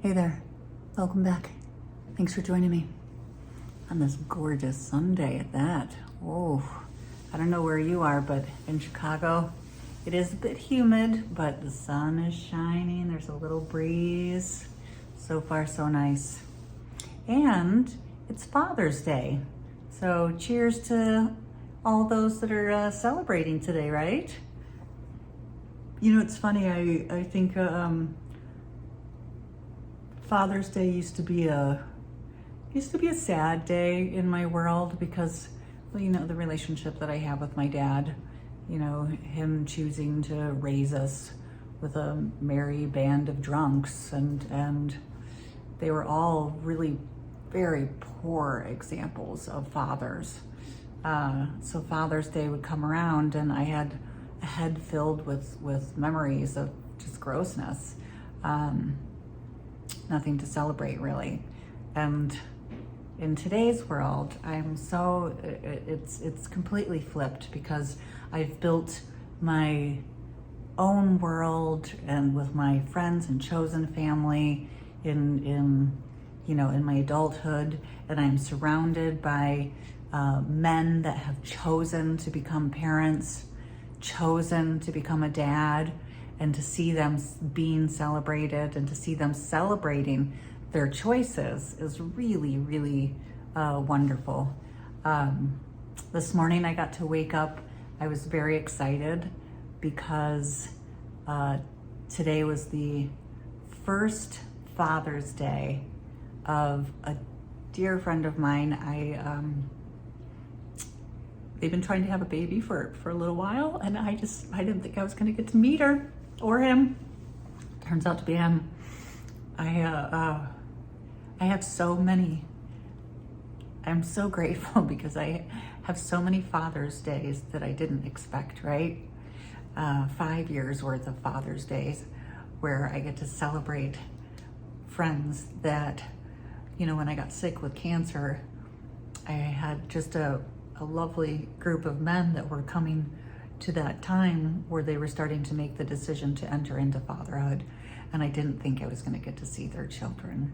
Hey there, welcome back. Thanks for joining me on this gorgeous Sunday at that. Oh, I don't know where you are, but in Chicago, it is a bit humid, but the sun is shining. There's a little breeze. So far, so nice. And it's Father's Day. So cheers to all those that are celebrating today, right? You know, it's funny, I think Father's Day used to be a sad day in my world because, well, you know, the relationship that I have with my dad, you know, him choosing to raise us with a merry band of drunks, and they were all really very poor examples of fathers. So Father's Day would come around and I had a head filled with memories of just grossness. Nothing to celebrate really. And in today's world, it's completely flipped because I've built my own world and with my friends and chosen family in my adulthood, and I'm surrounded by men that have chosen to become parents, chosen to become a dad, and to see them being celebrated and to see them celebrating their choices is really, really wonderful. This morning I got to wake up. I was very excited because today was the first Father's Day of a dear friend of mine. They've been trying to have a baby for a little while, and I didn't think I was going to get to meet her or him. Turns out to be him. I have so many. I'm so grateful because I have so many Father's Days that I didn't expect, right? 5 years worth of Father's Days where I get to celebrate friends that, you know, when I got sick with cancer, I had just a lovely group of men that were coming to that time where they were starting to make the decision to enter into fatherhood. And I didn't think I was going to get to see their children.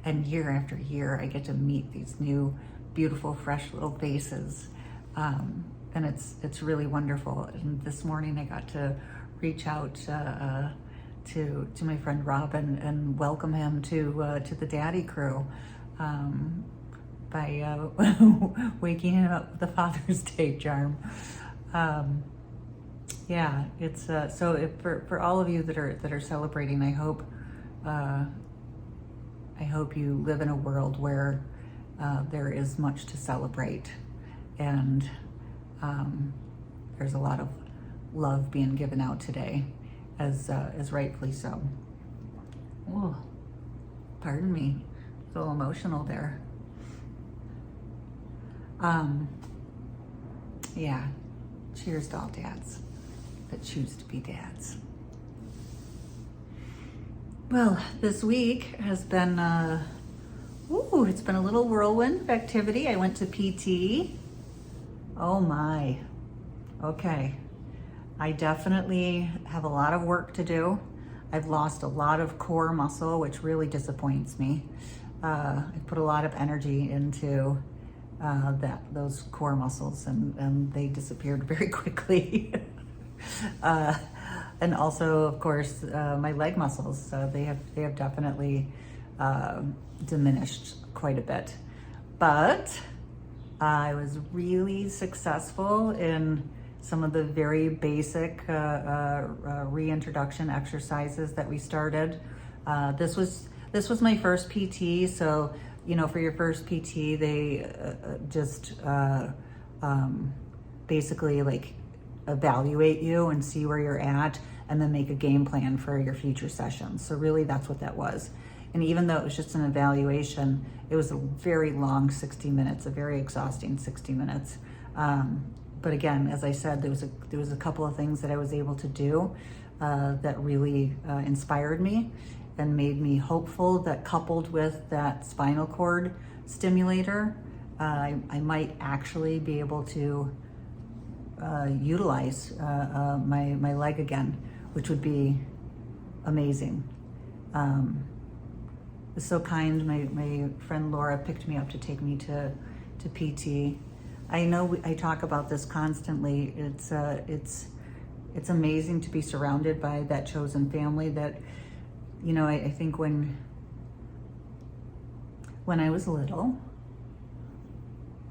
And year after year, I get to meet these new, beautiful, fresh little faces. And it's really wonderful. And this morning I got to reach out to my friend Rob and welcome him to the daddy crew. By waking him up with the Father's Day charm. Yeah, it's for all of you that are celebrating, I hope you live in a world where there is much to celebrate, and there's a lot of love being given out today, as rightfully so. Oh, pardon me, a little emotional there. Yeah, cheers to all dads that choose to be dads. Well, this week has been, it's been a little whirlwind of activity. I went to PT. Oh my, okay. I definitely have a lot of work to do. I've lost a lot of core muscle, which really disappoints me. I put a lot of energy into those core muscles, and they disappeared very quickly. And also, of course, my leg muscles, they have definitely diminished quite a bit. But I was really successful in some of the very basic reintroduction exercises that we started. This was my first PT, so you know, for your first PT, they basically like evaluate you and see where you're at, and then make a game plan for your future sessions. So really, that's what that was. And even though it was just an evaluation, it was a very long 60 minutes, a very exhausting 60 minutes. But again, as I said, there was a couple of things that I was able to do that really inspired me and made me hopeful that, coupled with that spinal cord stimulator, I might actually be able to utilize my leg again, which would be amazing. was so kind. My friend Laura picked me up to take me to PT. I know I talk about this constantly. It's amazing to be surrounded by that chosen family that, you know, I think when I was little,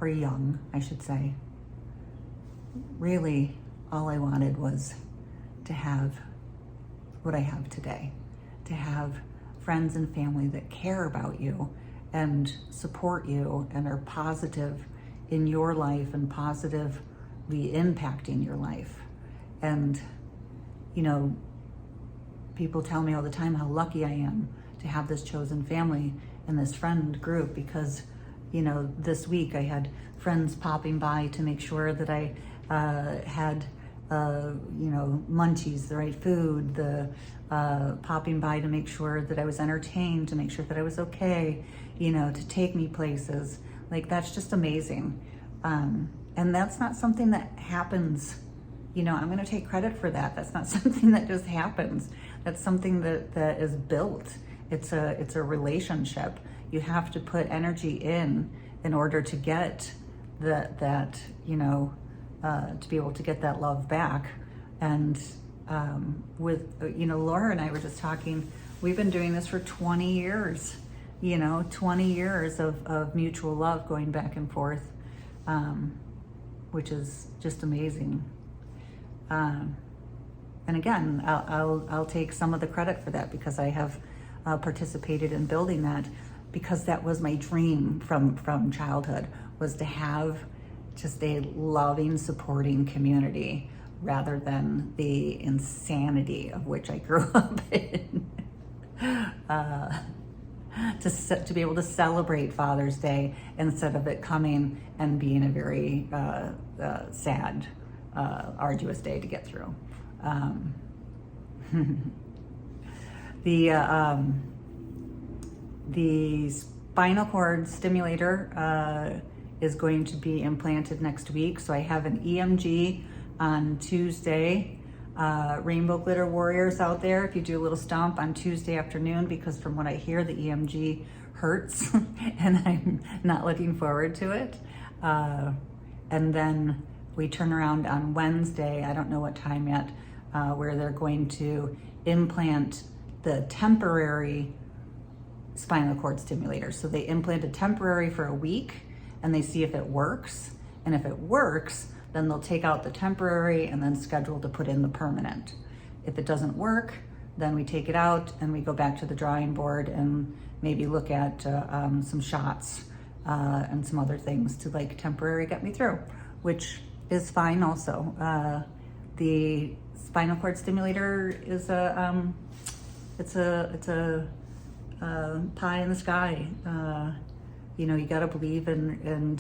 or young, I should say, really all I wanted was to have what I have today, to have friends and family that care about you and support you and are positive in your life and positively impacting your life. And, you know, people tell me all the time how lucky I am to have this chosen family and this friend group, because, you know, this week I had friends popping by to make sure that I had, you know, munchies, the right food, popping by to make sure that I was entertained, to make sure that I was okay, you know, to take me places. Like, that's just amazing. And that's not something that happens, you know, I'm going to take credit for that. That's not something that just happens. That's something that is built. It's a relationship. You have to put energy in order to get that, you know, to be able to get that love back. And with, you know, Laura and I were just talking, we've been doing this for 20 years, you know, 20 years of mutual love going back and forth, which is just amazing. And again, I'll take some of the credit for that, because I have participated in building that, because that was my dream from childhood, was to have just a loving, supporting community rather than the insanity of which I grew up in. To be able to celebrate Father's Day instead of it coming and being a very sad, arduous day to get through. The spinal cord stimulator is going to be implanted next week. So I have an EMG on Tuesday. Rainbow Glitter Warriors out there, if you do a little stomp on Tuesday afternoon, because from what I hear, the EMG hurts and I'm not looking forward to it. And then we turn around on Wednesday, I don't know what time yet, where they're going to implant the temporary spinal cord stimulator. So they implant a temporary for a week and they see if it works. And if it works, then they'll take out the temporary and then schedule to put in the permanent. If it doesn't work, then we take it out and we go back to the drawing board and maybe look at some shots and some other things to like temporarily get me through, which is fine also. The spinal cord stimulator is it's a pie in the sky. You know, you gotta believe in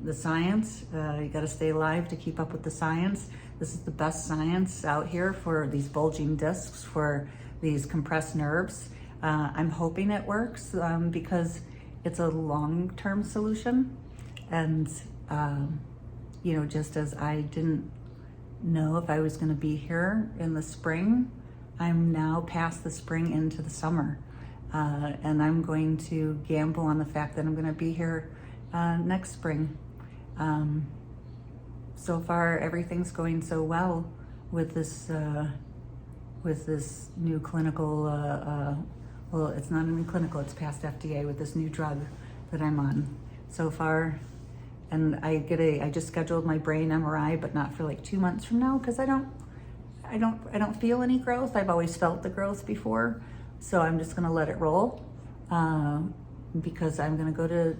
the science. You got to stay alive to keep up with the science. This is the best science out here for these bulging discs, for these compressed nerves. I'm hoping it works because it's a long-term solution. And, you know, just as I didn't know if I was going to be here in the spring, I'm now past the spring into the summer. And I'm going to gamble on the fact that I'm going to be here next spring. So far, everything's going so well with this new clinical, well, it's not a new clinical, it's past FDA, with this new drug that I'm on so far. And I just scheduled my brain MRI, but not for like 2 months from now, because I don't feel any growth. I've always felt the growth before, so I'm just gonna let it roll, because I'm gonna go to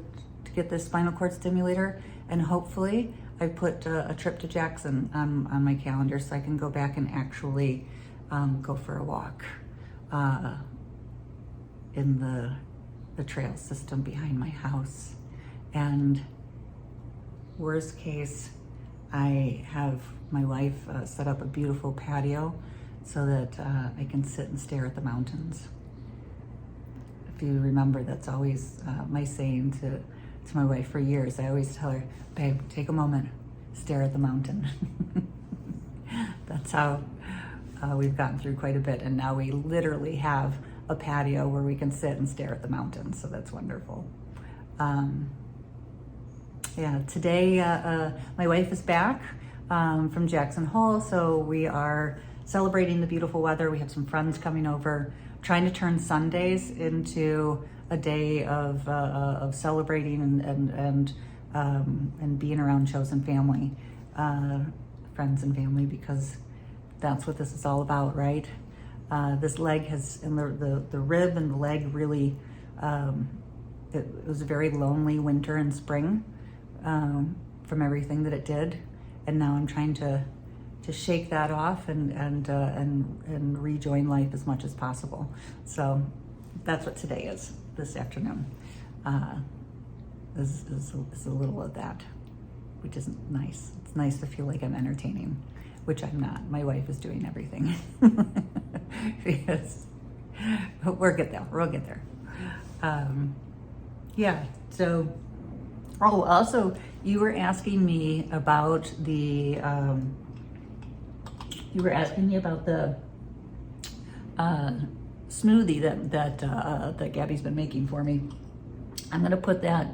get this spinal cord stimulator, and hopefully I put a trip to Jackson on my calendar so I can go back and actually go for a walk in the trail system behind my house. And worst case, I have my wife set up a beautiful patio so that I can sit and stare at the mountains. If you remember, that's always my saying to my wife for years. I always tell her, babe, take a moment, stare at the mountain. That's how we've gotten through quite a bit. And now we literally have a a patio where we can sit and stare at the mountains. So that's wonderful. Yeah, today my wife is back from Jackson Hole, so we are celebrating the beautiful weather. We have some friends coming over, trying to turn Sundays into a day of celebrating and being around chosen family, friends and family, because that's what this is all about, right? This leg has, and the rib and the leg really, it was a very lonely winter and spring from everything that it did, and now I'm trying to shake that off and rejoin life as much as possible. So that's what today is, this afternoon. Is a little of that, which is nice. It's nice to feel like I'm entertaining, which I'm not. My wife is doing everything. Yes, but we'll get there. We'll get there. Yeah. So, also, you were asking me about the. You were asking me about the smoothie that Gabby's been making for me. I'm gonna put that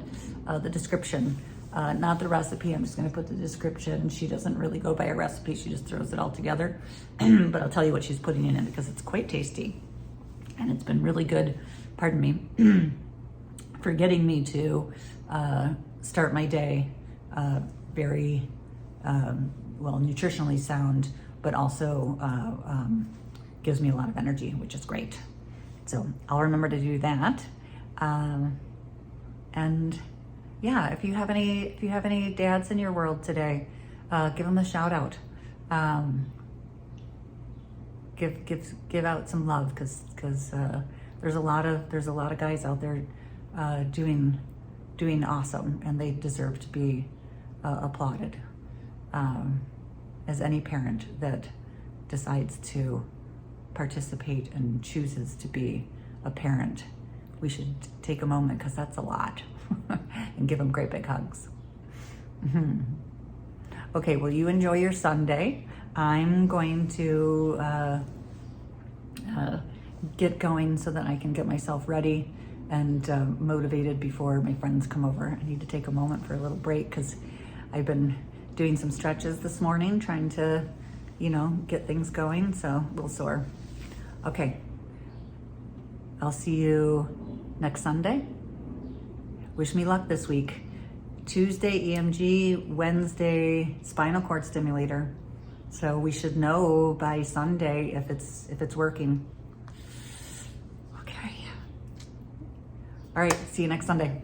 the description, not the recipe. I'm just gonna put the description. She doesn't really go by a recipe. She just throws it all together. But I'll tell you what she's putting in it because it's quite tasty, and it's been really good. Pardon me, for getting me to start my day very well, nutritionally sound, but also gives me a lot of energy, which is great. So I'll remember to do that. And yeah, if you have any dads in your world today, give them a shout out. Give out some love, because there's a lot of guys out there doing awesome, and they deserve to be applauded. As any parent that decides to participate and chooses to be a parent, we should take a moment, because that's a lot, and give them great big hugs. Okay, well, you enjoy your Sunday. I'm going to get going so that I can get myself ready and motivated before my friends come over. I need to take a moment for a little break, because I've been doing some stretches this morning, trying to, get things going, so a little sore. Okay, I'll see you next Sunday. Wish me luck this week. Tuesday, EMG, Wednesday, spinal cord stimulator. So we should know by Sunday if it's working. Okay. All right, see you next Sunday.